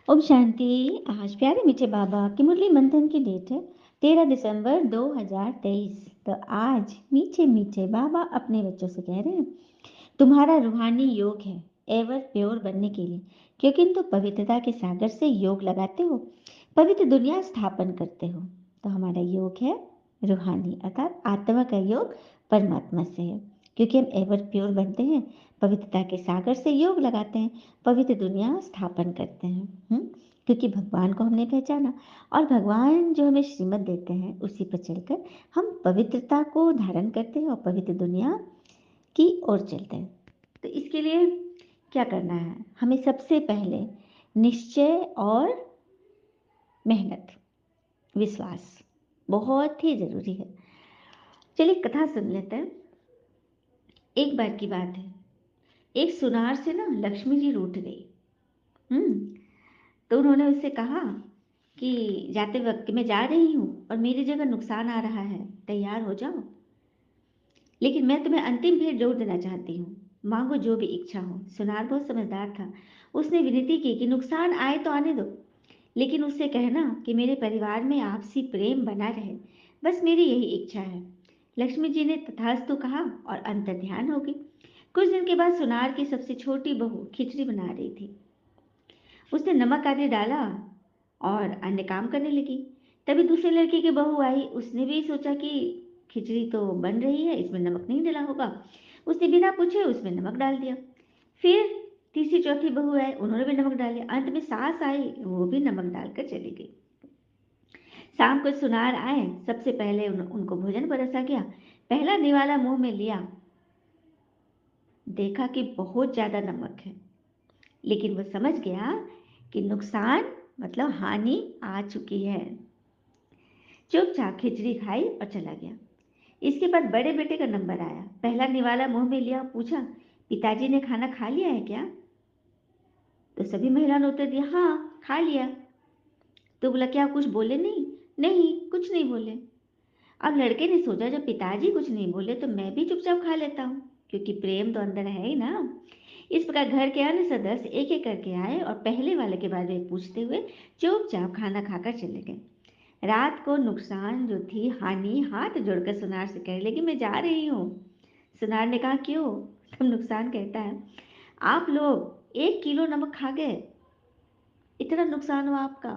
ओम शांति। आज प्यारे मीठे बाबा की मुरली मंथन की डेट है 13 दिसंबर 2023। तो आज मीठे मीठे बाबा अपने बच्चों से कह रहे हैं, तुम्हारा रूहानी योग है एवर प्योर बनने के लिए, क्योंकि तुम पवित्रता के सागर से योग लगाते हो, पवित्र दुनिया स्थापन करते हो। तो हमारा योग है रूहानी अर्थात आत्मा का योग परमात्मा से है, क्योंकि हम एवर प्योर बनते हैं, पवित्रता के सागर से योग लगाते हैं, पवित्र दुनिया स्थापन करते हैं। क्योंकि भगवान को हमने पहचाना और भगवान जो हमें श्रीमत देते हैं उसी पर चलकर हम पवित्रता को धारण करते हैं और पवित्र दुनिया की ओर चलते हैं। तो इसके लिए क्या करना है? हमें सबसे पहले निश्चय और मेहनत, विश्वास बहुत ही जरूरी है। चलिए कथा सुन लेते हैं। एक बार की बात है, एक सुनार से ना लक्ष्मी जी रूठ गई। हम्म तो उन्होंने उससे कहा कि जाते वक्त मैं जा रही हूँ और मेरी जगह नुकसान आ रहा है, तैयार हो जाओ, लेकिन मैं तुम्हें अंतिम भेंट जोड़ देना चाहती हूँ, मांगो जो भी इच्छा हो। सुनार बहुत समझदार था, उसने विनती की कि नुकसान आए तो आने दो, लेकिन उससे कहना कि मेरे परिवार में आपसी प्रेम बना रहे, बस मेरी यही इच्छा है। लक्ष्मी जी ने तथास्तु कहा और अंतर्ध्यान हो गई। कुछ दिन के बाद सुनार की सबसे छोटी बहू खिचड़ी बना रही थी। उसने नमक आदि डाला और अन्य काम करने लगी। तभी दूसरे लड़के की बहू आई। उसने भी सोचा कि खिचड़ी तो बन रही है, इसमें नमक नहीं डला होगा। उसने बिना पूछे उसमें नमक डाल दिया। फिर तीसरी चौथी बहू आई, उन्होंने भी नमक डाल दिया। अंत में सास आई, वो भी नमक डालकर चली गई। शाम को सुनार आए, सबसे पहले उनको भोजन परोसा गया। पहला निवाला मुंह में लिया, देखा कि बहुत ज्यादा नमक है, लेकिन वो समझ गया कि नुकसान मतलब हानि आ चुकी है। चुपचाप खिचड़ी खाई और चला गया। इसके बाद बड़े बेटे का नंबर आया। पहला निवाला मुंह में लिया, पूछा, पिताजी ने खाना खा लिया है क्या? तो सभी महिलाओं ने उत्तर दिया, हाँ खा लिया। तो बोला, क्या कुछ बोले नहीं? नहीं, कुछ नहीं बोले। अब लड़के ने सोचा, जब पिताजी कुछ नहीं बोले तो मैं भी चुपचाप खा लेता हूँ, क्योंकि प्रेम तो अंदर है ही ना। इस प्रकार घर के अन्य सदस्य एक एक करके आए और पहले वाले के बारे में पूछते हुए चुपचाप खाना खाकर चले गए। रात को नुकसान जो थी, हानि, हाथ जोड़कर सुनार से कहने लगी, मैं जा रही हूँ। सुनार ने कहा, क्यों? तब नुकसान कहता है, आप लोग 1 किलो नमक खा गए, इतना नुकसान हुआ आपका।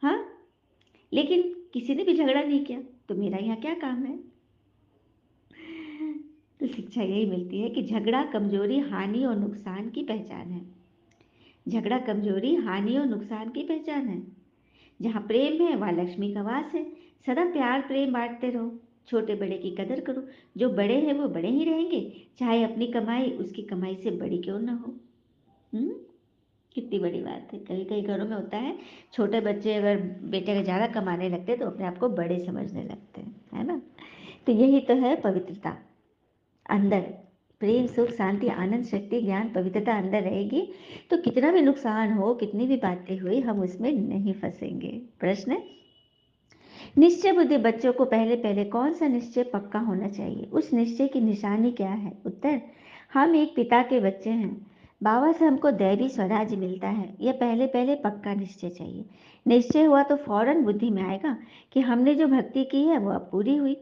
हाँ, लेकिन किसी ने भी झगड़ा नहीं किया, तो मेरा यहाँ क्या काम है? तो शिक्षा यही मिलती है कि झगड़ा कमजोरी, हानि और नुकसान की पहचान है। झगड़ा कमजोरी, हानि और नुकसान की पहचान है। जहाँ प्रेम है वहाँ लक्ष्मी का वास है। सदा प्यार प्रेम बांटते रहो, छोटे बड़े की कदर करो। जो बड़े हैं वो बड़े ही रहेंगे, चाहे अपनी कमाई उसकी कमाई से बड़ी क्यों ना हो। हम्म कितनी बड़ी बात है। कई कई घरों में होता है, छोटे बच्चे अगर बेटे अगर ज्यादा कमाने लगते हैं तो अपने आप को बड़े समझने लगते हैं, है ना। तो यही तो है पवित्रता। अंदर प्रेम, सुख, शांति, आनंद, शक्ति, ज्ञान, पवित्रता अंदर रहेगी तो कितना भी नुकसान हो, कितनी भी बातें हुई, हम उसमें नहीं फंसेंगे। प्रश्न, निश्चय बुद्धि बच्चों को पहले पहले कौन सा निश्चय पक्का होना चाहिए? उस निश्चय की निशानी क्या है? उत्तर, हम एक पिता के बच्चे हैं, बाबा से हमको दैवी स्वराज्य मिलता है। यह पहले पहले पक्का निश्चय चाहिए। निश्चय हुआ तो फौरन बुद्धि में आएगा कि हमने जो भक्ति की है वो अब पूरी हुई।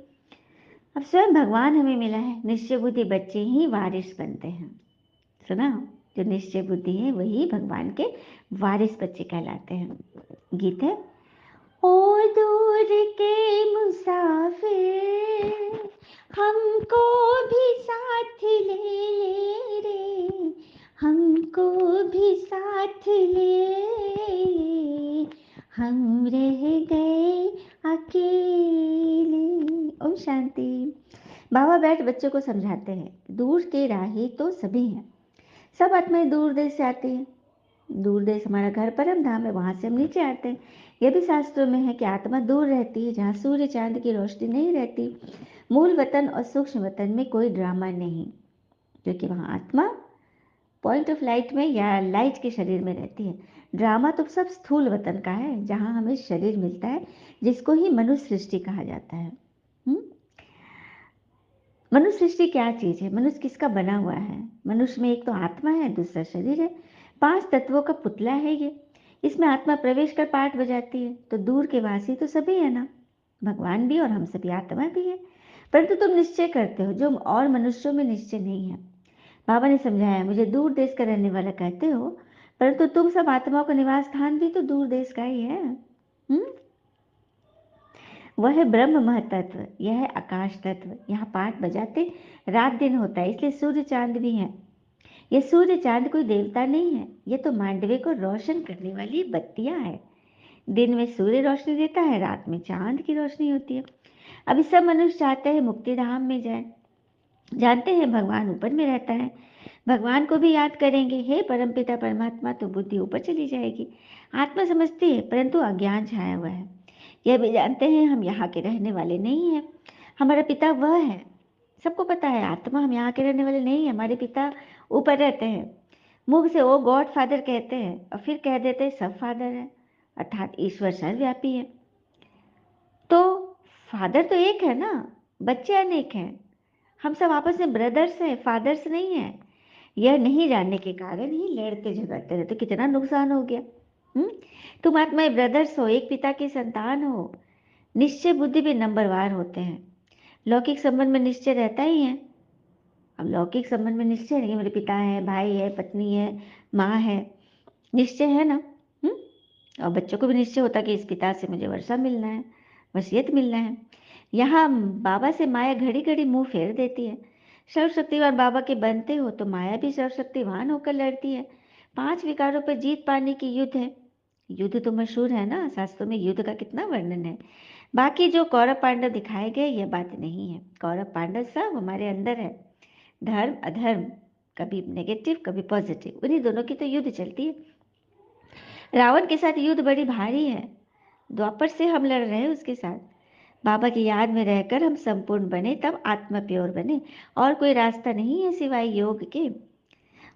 अब स्वयं भगवान हमें मिला है। निश्चय बुद्धि बच्चे ही वारिस बनते हैं। सुना, जो निश्चय बुद्धि है वही भगवान के वारिस बच्चे कहलाते हैं। गीत है, ओ दूर के मुसाफिर, हमको भी साथ ले ले रे, हमको भी साथ ले ले, हम रह गए अकेले। ओम शांति। बाबा बैठ बच्चों को समझाते हैं, दूर के राही तो सभी हैं, सब आत्माएं दूर देश से आती हैं। दूर देश हमारा घर परम धाम है, वहां से हम नीचे आते हैं। यह भी शास्त्रों में है कि आत्मा दूर रहती है, जहाँ सूर्य चांद की रोशनी नहीं रहती। मूल वतन और सूक्ष्म वतन में कोई ड्रामा नहीं, क्योंकि वहाँ आत्मा पॉइंट ऑफ लाइट में या लाइट के शरीर में रहती है। ड्रामा तो सब स्थूल वतन का है, जहाँ हमें शरीर मिलता है, जिसको ही मनुष्य सृष्टि कहा जाता है। मनुष्य सृष्टि क्या चीज है? मनुष्य किसका बना हुआ है? मनुष्य में एक तो आत्मा है, दूसरा शरीर है, 5 तत्वों का पुतला है ये। इसमें आत्मा प्रवेश कर पाठ बजाती है, तो दूर के वासी तो सभी है ना, भगवान भी और हम सभी आत्मा भी है। परंतु तुम निश्चय करते हो जो और मनुष्यों में निश्चय नहीं है। बाबा ने समझाया, मुझे दूर देश का रहने वाला कहते हो, परंतु तुम सब आत्माओं का निवास स्थान भी तो दूर देश का ही है। वह है ब्रह्म महतत्व, यह है आकाश तत्व। यहाँ पाठ बजाते रात दिन होता है, इसलिए सूर्य चांद भी है। ये सूर्य चांद कोई देवता नहीं है, ये तो मांडवे को रोशन करने वाली बत्तियां है। दिन में सूर्य रोशनी देता है, रात में चांद की रोशनी होती है। अभी सब मनुष्य चाहते हैं मुक्ति धाम में जाए, जानते हैं भगवान ऊपर में रहता है, भगवान को भी याद करेंगे, हे परमपिता परमात्मा, तो बुद्धि ऊपर चली जाएगी। आत्मा समझती है, परंतु अज्ञान छाया हुआ है। यह भी जानते हैं हम यहाँ के रहने वाले नहीं हैं, हमारा पिता वह है। सबको पता है आत्मा हम यहाँ के रहने वाले नहीं है, हमारे पिता ऊपर रहते हैं। मुंह से वो गॉड फादर कहते हैं और फिर कह देते हैं सब फादर है, अर्थात ईश्वर सर्वव्यापी है। तो फादर तो एक है ना, बच्चे अनेक हैं, हम सब आपस में ब्रदर्स हैं, फादर्स नहीं हैं। यह नहीं जानने के कारण ही लड़ते झगड़ते रहते, कितना नुकसान हो गया। तुम आत्माएं ब्रदर्स हो, एक पिता की संतान हो। निश्चय बुद्धि भी नंबरवार होते हैं। लौकिक संबंध में निश्चय रहता ही है। अब लौकिक संबंध में निश्चय नहीं, मेरे पिता है, भाई है, पत्नी है, माँ है, निश्चय है ना। और बच्चों को भी निश्चय होता कि इस पिता से मुझे वर्षा मिलना है, वसीयत मिलना है। यहाँ बाबा से माया घड़ी घड़ी मुंह फेर देती है। सर्वशक्तिवान बाबा के बनते हो तो माया भी सर्वशक्तिवान होकर लड़ती है। 5 विकारों पर जीत पाने की युद्ध है। युद्ध तो मशहूर है ना, शास्त्रों में युद्ध का कितना वर्णन है। बाकी जो कौरव पांडव दिखाए गए यह बात नहीं है। कौरव पांडव सब हमारे अंदर है। धर्म अधर्म, कभी नेगेटिव कभी पॉजिटिव, उन्हीं दोनों की तो युद्ध चलती है। रावण के साथ युद्ध बड़ी भारी है, द्वापर से हम लड़ रहे हैं उसके साथ। बाबा की याद में रहकर हम संपूर्ण बने, तब आत्मा प्योर बने। और कोई रास्ता नहीं है सिवाय योग के।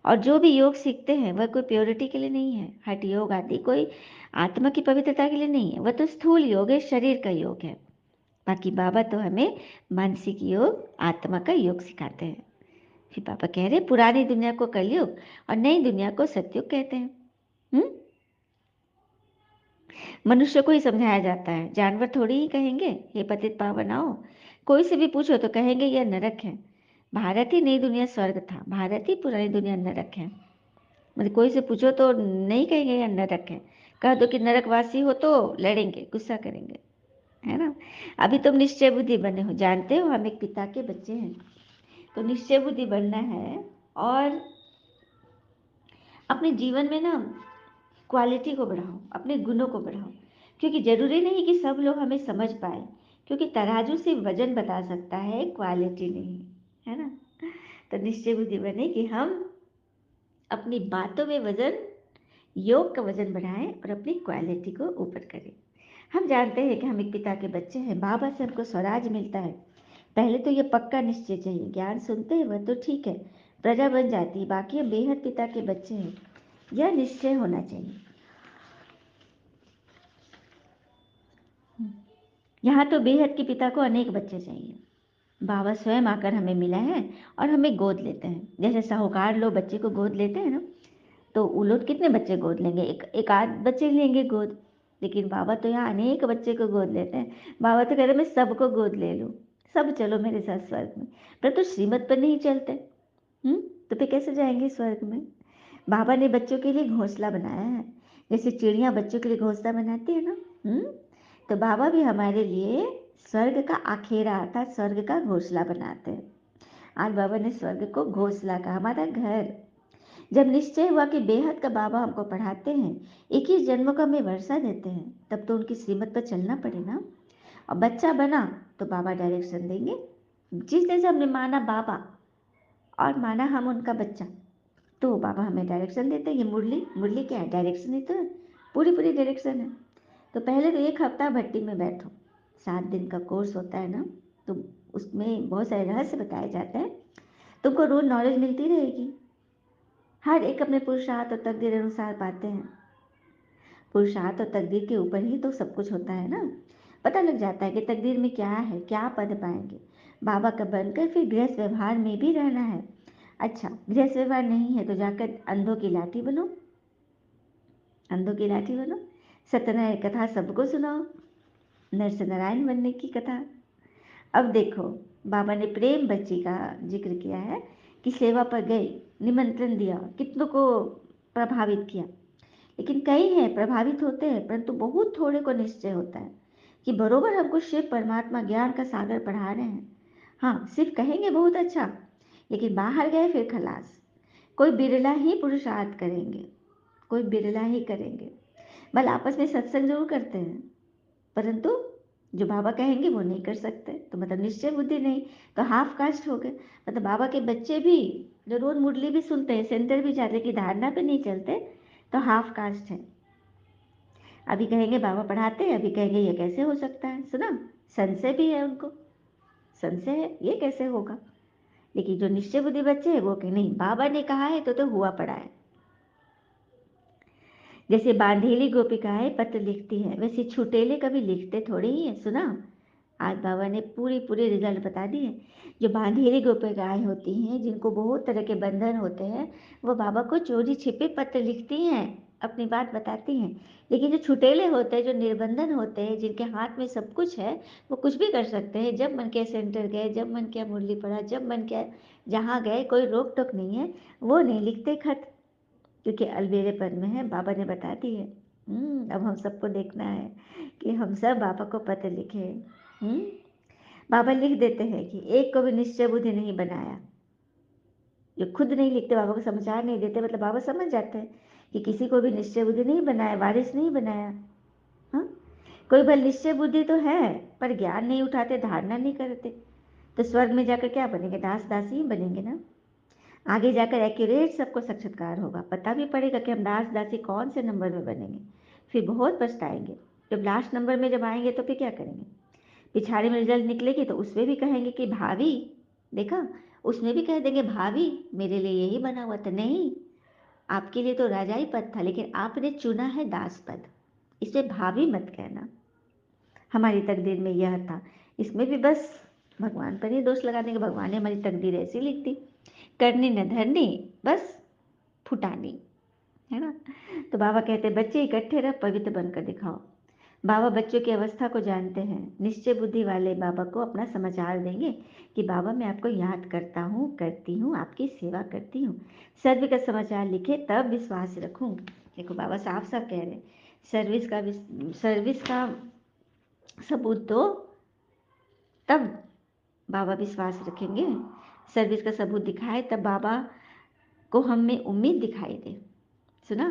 और जो भी योग सीखते हैं वह कोई प्योरिटी के लिए नहीं है, हठ योग आदि कोई आत्मा की पवित्रता के लिए नहीं है, वह तो स्थूल योग है, शरीर का योग है। बाकी बाबा तो हमें मानसिक योग, आत्मा का योग सिखाते हैं। फिर पापा कह रहे पुरानी दुनिया को कलयुग और नई दुनिया को सतयुग कहते हैं। मनुष्य को ही समझाया जाता है, जानवर थोड़ी ही कहेंगे हे पतित पावन आओ। कोई से भी पूछो तो कहेंगे यह नरक है। भारत ही नई दुनिया स्वर्ग था, भारत ही पुरानी दुनिया नरक है। मतलब कोई से पूछो तो नहीं कहेंगे यह नरक है, कह दो कि नरकवासी हो तो लड़ेंगे, गुस्सा करेंगे, है ना। अभी तुम निश्चय बुद्धि बने हो, जानते हो हम एक पिता के बच्चे हैं, तो निश्चय बुद्धि बनना है। और अपने जीवन में ना क्वालिटी को बढ़ाओ, अपने गुणों को बढ़ाओ, क्योंकि जरूरी नहीं कि सब लोग हमें समझ पाए, क्योंकि तराजू से वजन बता सकता है, क्वालिटी नहीं, है ना। तो निश्चय बुद्धि बने कि हम अपनी बातों में वजन, योग का वजन बढ़ाएं और अपनी क्वालिटी को ऊपर करें। हम जानते हैं कि हम एक पिता के बच्चे हैं, बाबा से हमको स्वराज मिलता है। पहले तो ये पक्का निश्चय चाहिए, ज्ञान सुनते हैं वह तो ठीक है, प्रजा बन जाती है, बाकी हम बेहद पिता के बच्चे हैं, यह निश्चय होना चाहिए। यहाँ तो बेहद के पिता को अनेक बच्चे चाहिए। बाबा स्वयं आकर हमें मिला है और हमें गोद लेते हैं। जैसे साहूकार लोग बच्चे को गोद लेते हैं ना, तो वो लोग कितने बच्चे गोद लेंगे, एक आध बच्चे लेंगे गोद, लेकिन बाबा तो यहाँ अनेक बच्चे को गोद लेते हैं। बाबा तो कहते हैं मैं सबको गोद ले लूँ, सब चलो मेरे साथ स्वर्ग में। पर तो श्रीमत पर नहीं चलते, तो फिर कैसे जाएंगे स्वर्ग में। बाबा ने बच्चों के लिए घोंसला बनाया है, जैसे चिड़िया बच्चों के लिए घोंसला बनाती है ना। तो बाबा भी हमारे लिए स्वर्ग का आखेरा अर्थात स्वर्ग का घोंसला बनाते हैं। आज बाबा ने स्वर्ग को घोंसला कहा, हमारा घर। जब निश्चय हुआ कि बेहद का बाबा हमको पढ़ाते हैं, 21 जन्मों का हमें वर्षा देते हैं, तब तो उनकी श्रीमत पर चलना पड़े ना। और बच्चा बना तो बाबा डायरेक्शन देंगे। जिस दिन से हमने माना बाबा और माना हम उनका बच्चा, तो बाबा हमें डायरेक्शन देते हैं। ये मुरली, मुरली क्या है, डायरेक्शन ही तो है, पूरी पूरी डायरेक्शन है। तो पहले तो 1 हफ्ता भट्टी में बैठो, 7 दिन का कोर्स होता है ना, तो उसमें बहुत सारे रहस्य बताए जाते हैं, तुमको रोज नॉलेज मिलती रहेगी। हर एक अपने पुरुषार्थ और तकदीर अनुसार पाते हैं। पुरुषार्थ और तकदीर के ऊपर ही तो सब कुछ होता है ना। पता लग जाता है कि तकदीर में क्या है, क्या पद पाएंगे। बाबा का बनकर फिर गृहस्थ व्यवहार में भी रहना है। अच्छा, गृहस्थ व्यवहार नहीं है तो जाकर अंधों की लाठी बनो, अंधों की लाठी बनो, सत्यनारायण कथा सबको सुनाओ, नर से नारायण बनने की कथा। अब देखो, बाबा ने प्रेम बच्ची का जिक्र किया है कि सेवा पर गई, निमंत्रण दिया, कितनों को प्रभावित किया। लेकिन कई हैं प्रभावित होते हैं, परंतु बहुत थोड़े को निश्चय होता है कि बरोबर हमको शिव परमात्मा ज्ञान का सागर पढ़ा रहे हैं। हाँ, सिर्फ कहेंगे बहुत अच्छा, लेकिन बाहर गए फिर खलास। कोई बिरला ही पुरुषार्थ करेंगे, कोई बिरला ही करेंगे। भले आपस में सत्संग जरूर करते हैं, परंतु जो बाबा कहेंगे वो नहीं कर सकते, तो मतलब निश्चय बुद्धि नहीं, तो हाफ कास्ट हो गए। मतलब बाबा के बच्चे भी जो रोज मुरली भी सुनते हैं, सेंटर भी जाते, लेकिन धारणा पे नहीं चलते, तो हाफ कास्ट है। अभी कहेंगे बाबा पढ़ाते हैं, अभी कहेंगे ये कैसे हो सकता है, सुना, संशय भी है उनको, संशय है ये कैसे होगा। लेकिन जो निश्चय बुद्धि बच्चे हैं वो कहें नहीं, बाबा ने कहा है तो हुआ पड़ा है। जैसे बांधेली गोपिकाएं पत्र लिखती हैं, वैसे छुटेले कभी लिखते थोड़े ही है, सुना। आज बाबा ने पूरी पूरी रिजल्ट बता दी है। जो बांधेली गोपिकाएं होती हैं, जिनको बहुत तरह के बंधन होते हैं, वो बाबा को चोरी छिपे पत्र लिखती हैं, अपनी बात बताती हैं। लेकिन जो छुटेले होते हैं, जो निर्बंधन होते हैं, जिनके हाथ में सब कुछ है, वो कुछ भी कर सकते हैं। जब मन किया सेंटर गए, जब मन किया मुरली पढ़ा, जब मन किया जहाँ गए, कोई रोक टोक नहीं है, वो नहीं लिखते खत, क्योंकि अलबेरेपन में है। बाबा ने बता दी है। अब हम सबको देखना है कि हम सब बाबा को पत्र लिखे। बाबा लिख देते हैं कि एक को भी निश्चय बुद्धि नहीं बनाया। जो खुद नहीं लिखते, बाबा को समाचार नहीं देते, मतलब बाबा समझ जाते हैं कि किसी को भी निश्चय बुद्धि नहीं बनाया, वारिस नहीं बनाया। हाँ, कोई भले निश्चय बुद्धि तो है, पर ज्ञान नहीं उठाते, धारणा नहीं करते, तो स्वर्ग में जाकर क्या बनेंगे, दास दासी ही बनेंगे ना। आगे जाकर एक्यूरेट सबको साक्षात्कार होगा, पता भी पड़ेगा कि हम दास दासी कौन से नंबर में बनेंगे। फिर बहुत पछताएंगे। जब लास्ट नंबर में जब आएंगे तो फिर क्या करेंगे, पिछाड़ी में रिजल्ट निकलेगी तो उसमें भी कहेंगे कि भाभी देखा, उसमें भी कह देंगे भाभी मेरे लिए यही बना हुआ था। नहीं, आपके लिए तो राजाई पद था, लेकिन आपने चुना है दास पद, इसे भाभी मत कहना। हमारी तकदीर में यह था। इसमें भी बस भगवान पर ही दोष लगा देंगे, भगवान ने हमारी तकदीर ऐसी लिख दी, करनी न धरनी, बस फुटानी, है ना। तो बाबा कहते बच्चे इकट्ठे रह, पवित्र बनकर दिखाओ। बाबा बच्चों की अवस्था को जानते हैं। निश्चय बुद्धि वाले बाबा को अपना समाचार देंगे कि बाबा मैं आपको याद करता हूँ, करती हूँ, आपकी सेवा करती हूँ। सर्व का समाचार लिखे तब विश्वास रखूँ। देखो बाबा साफ साफ कह रहे हैं, सर्विस का सबूत दो, तब बाबा विश्वास रखेंगे। सर्विस का सबूत दिखाए तब बाबा को हम में उम्मीद दिखाई दे, सुना।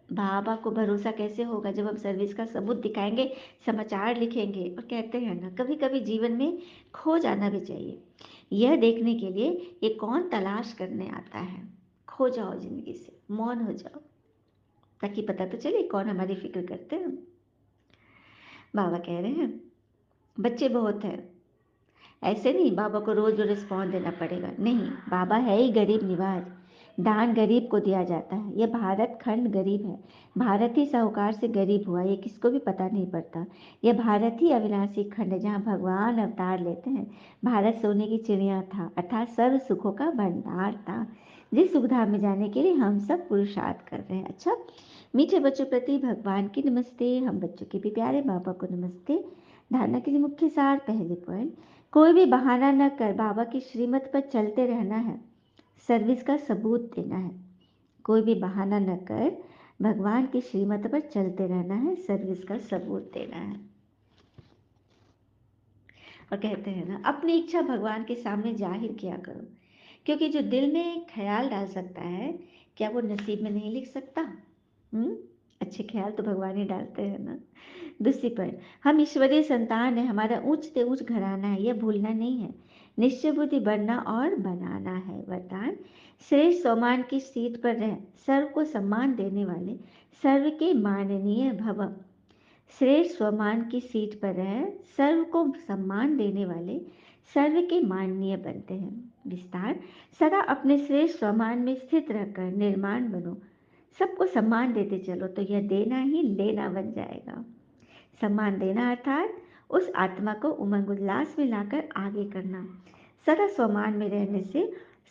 बाबा को भरोसा कैसे होगा, जब हम सर्विस का सबूत दिखाएंगे, समाचार लिखेंगे। और कहते हैं ना, कभी कभी जीवन में खो जाना भी चाहिए, यह देखने के लिए ये कौन तलाश करने आता है। खो जाओ जिंदगी से, मौन हो जाओ, ताकि पता तो चले कौन हमारी फिक्र करते हैं। बाबा कह रहे हैं बच्चे बहुत हैं, ऐसे नहीं बाबा को रोज रिस्पॉन्स देना पड़ेगा, नहीं। बाबा है ही गरीब निवाज, दान गरीब को दिया जाता है। यह भारत खंड गरीब है, भारत ही साहूकार से गरीब हुआ, ये किसको भी पता नहीं पड़ता। यह भारत ही अविनाशी खंड है, जहाँ भगवान अवतार लेते हैं। भारत सोने की चिड़िया था, अर्थात सर्व सुखों का भंडार था, जिस सुविधा में जाने के लिए हम सब पुरुषार्थ कर रहे हैं। अच्छा, मीठे बच्चों प्रति भगवान की नमस्ते, हम बच्चों के भी प्यारे बाबा को नमस्ते। धारणा के लिए मुख्य सार, पहले पॉइंट, कोई भी बहाना न कर बाबा की श्रीमत पर चलते रहना है, सर्विस का सबूत देना है। कोई भी बहाना न कर भगवान की श्रीमत पर चलते रहना है, सर्विस का सबूत देना है। और कहते हैं ना, अपनी इच्छा भगवान के सामने जाहिर किया करो, क्योंकि जो दिल में ख्याल डाल सकता है, क्या वो नसीब में नहीं लिख सकता। हम्म अच्छे ख्याल तो भगवान ही डालते हैं ना। दूसरी पॉइंट, हम ईश्वरीय संतान है, हमारा ऊंच से ऊंच घराना है, यह भूलना नहीं है। निश्चय बुद्धि बढ़ना और बनाना है। वरदान, श्रेष्ठ सम्मान की सीट पर रह, सर्व को सम्मान देने वाले सर्व के माननीय भव। श्रेष्ठ सम्मान की सीट पर रह, सर्व को सम्मान देने वाले सर्व के माननीय बनते हैं। विस्तार, सदा अपने श्रेष्ठ सम्मान में स्थित रहकर निर्माण बनो, सबको सम्मान देते चलो, तो यह देना ही लेना बन जाएगा। सम्मान देना अर्थात उस आत्मा को उमंग उल्लास में लाकर आगे करना। सदा स्वमान में रहने से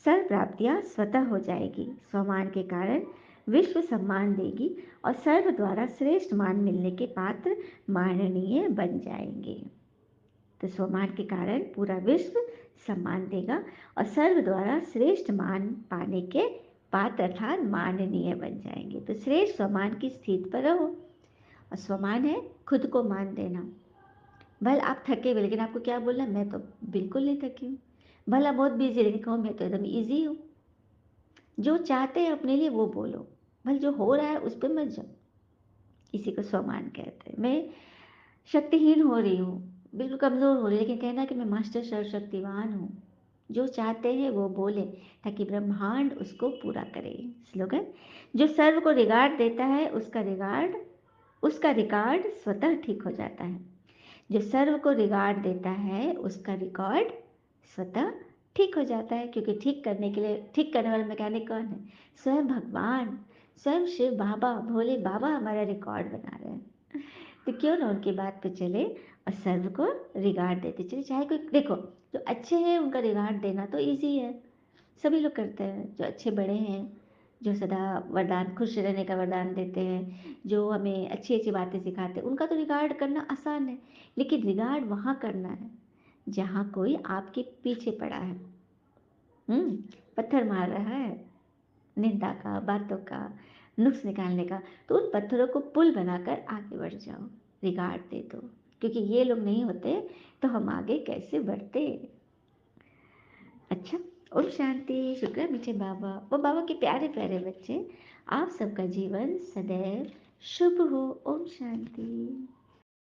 सर्व प्राप्तियां स्वतः हो जाएगी। स्वमान के कारण विश्व सम्मान देगी और सर्व द्वारा श्रेष्ठ मान मिलने के पात्र माननीय बन जाएंगे। तो स्वमान के कारण पूरा विश्व सम्मान देगा और सर्व द्वारा श्रेष्ठ मान पाने के पात्र अर्थात माननीय बन जाएंगे। तो श्रेष्ठ स्वमान की स्थिति पर रहो। और स्वमान है खुद को मान देना। भले आप थके हुए लेकिन आपको क्या बोलना, मैं तो बिल्कुल नहीं थकी हूँ। भला बहुत बिजी लेकिन कहो मैं तो एकदम ईजी हूँ। जो चाहते हैं अपने लिए वो बोलो, भले जो हो रहा है उस पर मत जाओ। इसी को स्वमान कहते हैं। मैं शक्तिहीन हो रही हूँ, बिल्कुल कमज़ोर हो रही है, लेकिन कहना कि मैं मास्टर सर्वशक्तिवान हूँ। जो चाहते हैं वो बोले ताकि ब्रह्मांड उसको पूरा करे। स्लोगन, जो सर्व को रिगार्ड देता है उसका रिकॉर्ड स्वतः ठीक हो जाता है। जो सर्व को रिगार्ड देता है उसका रिकॉर्ड स्वतः ठीक हो जाता है, क्योंकि ठीक करने के लिए, ठीक करने वाला मैकेनिक कौन है? स्वयं भगवान, स्वयं शिव बाबा, भोले बाबा हमारा रिकॉर्ड बना रहे हैं। तो क्यों ना उनकी बात पे चले और सर्व को रिगार्ड देते चले। चाहे कोई, देखो जो अच्छे हैं उनका रिगार्ड देना तो इजी है, सभी लोग करते हैं। जो अच्छे बड़े हैं, जो सदा वरदान, खुश रहने का वरदान देते हैं, जो हमें अच्छी अच्छी बातें सिखाते हैं, उनका तो रिगार्ड करना आसान है। लेकिन रिगार्ड वहाँ करना है जहाँ कोई आपके पीछे पड़ा है, हम्म पत्थर मार रहा है, निंदा का, बातों का, नुक्स निकालने का। तो उन पत्थरों को पुल बनाकर आगे बढ़ जाओ, रिगार्ड दे दो। क्योंकि ये लोग नहीं होते तो हम आगे कैसे बढ़ते। अच्छा, ओम शांति। शुक्र है मीठे बाबा, वो बाबा के प्यारे प्यारे बच्चे, आप सबका जीवन सदैव शुभ हो। ओम शांति।